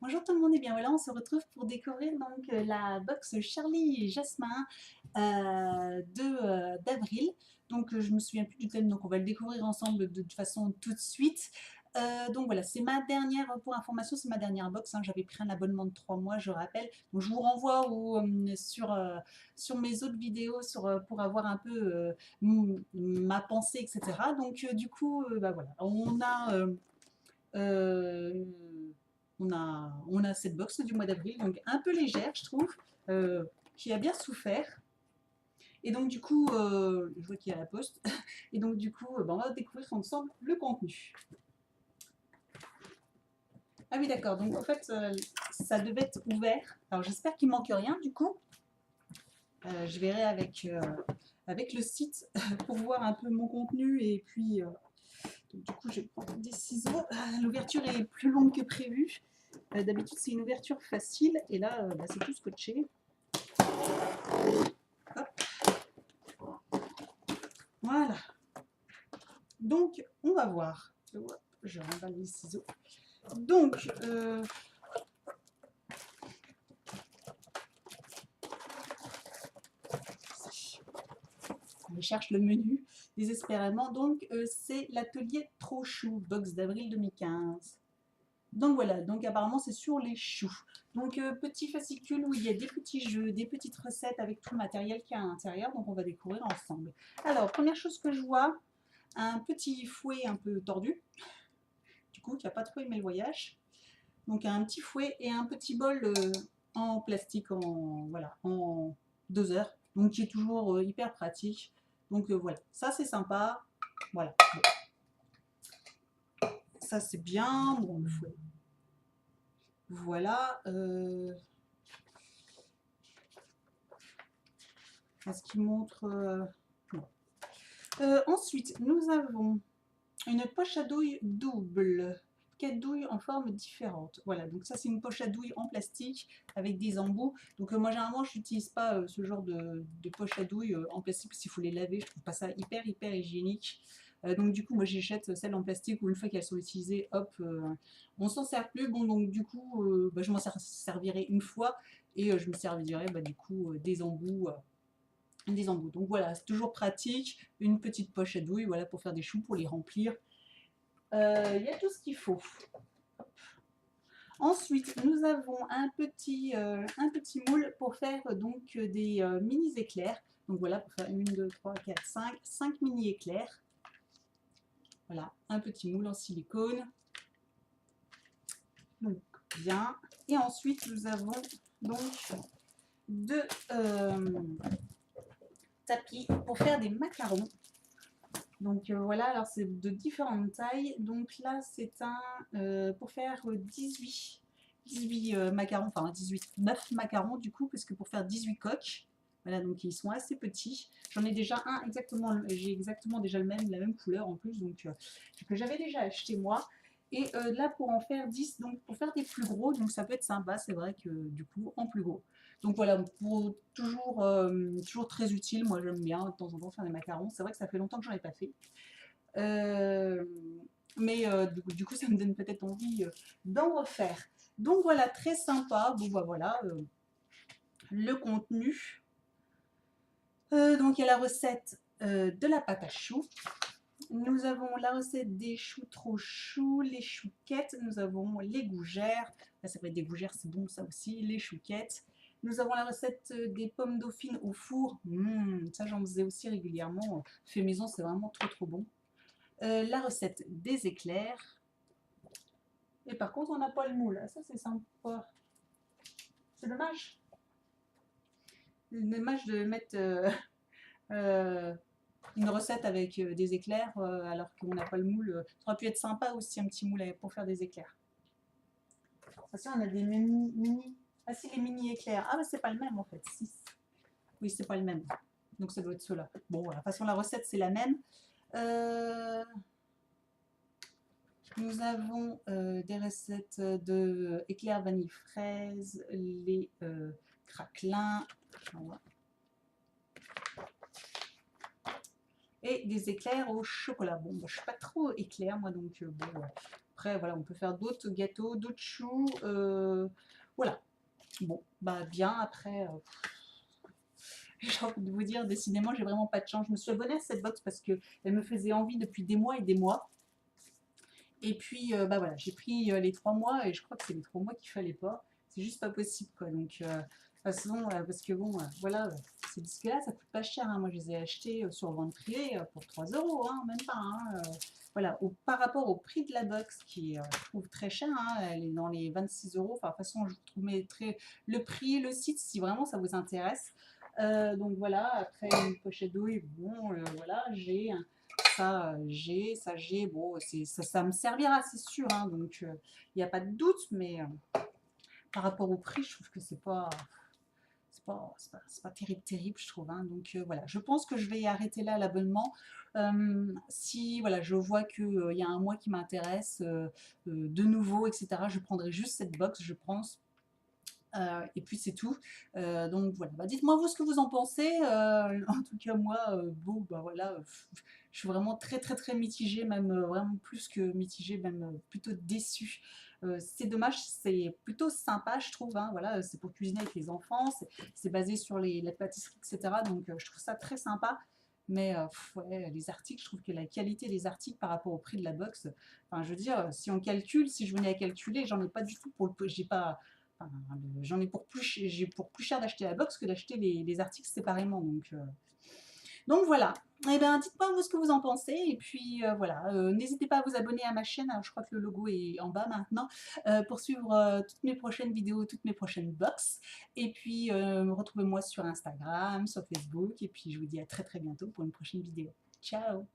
Bonjour tout le monde, et bien voilà, on se retrouve pour découvrir donc la box Charlie et Jasmin d'avril. Donc je me souviens plus du thème, donc on va le découvrir ensemble de toute façon tout de suite. Donc voilà, c'est ma dernière, pour information, c'est ma dernière box, hein. J'avais pris un abonnement de 3 mois, je rappelle. Donc je vous renvoie sur mes autres vidéos pour avoir un peu ma pensée, etc. Donc du coup, bah voilà, euh, on a cette box du mois d'avril, donc un peu légère, je trouve, qui a bien souffert. Et donc, du coup, je vois qu'il y a la poste. Et donc, du coup, on va découvrir ensemble le contenu. Ah oui, d'accord. Donc, en fait, ça devait être ouvert. Alors, j'espère qu'il manque rien, du coup. Je verrai avec le site pour voir un peu mon contenu. Et puis, donc, du coup, je vais prendre des ciseaux. L'ouverture est plus longue que prévu. D'habitude, c'est une ouverture facile. Et là, bah, c'est tout scotché. Hop, voilà. Donc, on va voir. Je remballe les ciseaux. Donc, je cherche le menu désespérément. Donc, c'est l'atelier Trop Chou, box d'avril 2015. Donc voilà, donc apparemment c'est sur les choux. Donc petit fascicule où il y a des petits jeux, des petites recettes avec tout le matériel qu'il y a à l'intérieur. Donc on va découvrir ensemble. Alors, première chose que je vois, un petit fouet un peu tordu, du coup qui n'a pas trop aimé le voyage. Donc un petit fouet et un petit bol en plastique voilà, en 2 heures. Donc qui est toujours hyper pratique. Donc voilà, ça c'est sympa. Voilà, ça c'est bien. Bon, le fouet. Voilà. Est-ce qu'il montre non. Ensuite, nous avons une poche à douille double. 4 douilles en forme différente. Voilà, donc ça c'est une poche à douille en plastique avec des embouts. Donc moi généralement je n'utilise pas ce genre de poche à douille en plastique parce qu'il faut les laver. Je trouve pas ça hyper hygiénique. Donc du coup moi j'achète celles en plastique où une fois qu'elles sont utilisées, hop, on s'en sert plus. Bon donc du coup bah, je m'en servirai une fois et je me servirai bah, du coup des embouts. Des embouts. Donc voilà, c'est toujours pratique. Une petite poche à douille voilà, pour faire des choux, pour les remplir. Il y a tout ce qu'il faut. Ensuite, nous avons un petit moule pour faire donc des mini éclairs. Donc voilà, pour faire 1, 2, 3, 4, 5 mini éclairs. Voilà, un petit moule en silicone. Donc bien. Et ensuite, nous avons donc deux tapis pour faire des macarons. Donc voilà, alors c'est de différentes tailles. Donc là, c'est un pour faire 18 macarons, enfin 9 macarons du coup, parce que pour faire 18 coques. Voilà, donc ils sont assez petits. J'en ai déjà un exactement, j'ai exactement déjà la même couleur en plus, donc que j'avais déjà acheté moi. Et là, pour en faire 10, donc pour faire des plus gros, donc ça peut être sympa, c'est vrai que du coup, en plus gros. Donc voilà, pour toujours très utile. Moi, j'aime bien de temps en temps faire des macarons. C'est vrai que ça fait longtemps que j'en ai pas fait. Euh, mais du coup, ça me donne peut-être envie d'en refaire. Donc voilà, très sympa. Bon, bah, voilà le contenu. Donc il y a la recette de la pâte à choux. Nous avons la recette des choux trop choux, les chouquettes, nous avons les gougères, là ça peut être des gougères, c'est bon ça aussi, les chouquettes. Nous avons la recette des pommes dauphines au four, ça j'en faisais aussi régulièrement, fait maison c'est vraiment trop bon. La recette des éclairs, et par contre on n'a pas le moule, ça c'est sympa, c'est dommage. C'est dommage de mettre une recette avec des éclairs alors qu'on n'a pas le moule. Ça aurait pu être sympa aussi un petit moule pour faire des éclairs. Parce on a des mini. Ah si, les mini éclairs. Ah mais c'est pas le même en fait. 6. Oui, c'est pas le même. Donc ça doit être ceux-là. Bon voilà, de toute façon la recette c'est la même. Nous avons des recettes de éclairs vanille fraise, les craquelins. Voilà. Et des éclairs au chocolat. Bon, moi, je suis pas trop éclair, moi, donc bon, Après, voilà, on peut faire d'autres gâteaux, d'autres choux. Voilà. Bon, bah bien, après, j'ai envie de vous dire, décidément, j'ai vraiment pas de chance. Je me suis abonnée à cette box parce qu'elle me faisait envie depuis des mois et des mois. Et puis, bah voilà, j'ai pris les 3 mois et je crois que c'est les 3 mois qu'il fallait pas. C'est juste pas possible, quoi. Donc, de toute façon, parce que bon, voilà, ces disques-là, ça coûte pas cher, hein. Moi, je les ai achetés sur vente privée pour 3 euros, hein, même pas, hein. Voilà, par rapport au prix de la box, qui est, je trouve, très cher, hein, elle est dans les 26 euros. Enfin, de toute façon, je vous mettrai le prix, le site, si vraiment ça vous intéresse. Donc voilà, après une pochette d'eau, et bon, voilà, j'ai j'ai, bon, ça me servira, c'est sûr, hein, donc il n'y a pas de doute, mais par rapport au prix, je trouve que c'est pas terrible, terrible, je trouve, hein, donc voilà, je pense que je vais arrêter là l'abonnement. Si voilà, je vois qu'il y a un mois qui m'intéresse de nouveau, etc., je prendrai juste cette box, je pense. Et puis c'est tout. Donc voilà, bah, dites-moi vous ce que vous en pensez. En tout cas moi, bon bah voilà, je suis vraiment très très très mitigée, même vraiment plus que mitigée, même plutôt déçue. C'est dommage, c'est plutôt sympa je trouve, hein, voilà, c'est pour cuisiner avec les enfants, c'est basé sur la pâtisserie, etc. Donc je trouve ça très sympa. Mais ouais, les articles, je trouve que la qualité des articles par rapport au prix de la box, enfin je veux dire, si on calcule, si je venais à calculer, j'en ai pas du tout pour j'ai pas. Enfin, j'en ai j'ai pour plus cher d'acheter la box que d'acheter les articles séparément. Donc voilà. Eh bien, dites-moi vous ce que vous en pensez. Et puis voilà, n'hésitez pas à vous abonner à ma chaîne. Alors, je crois que le logo est en bas maintenant pour suivre toutes mes prochaines vidéos, toutes mes prochaines box. Et puis retrouvez-moi sur Instagram, sur Facebook. Et puis je vous dis à très très bientôt pour une prochaine vidéo. Ciao!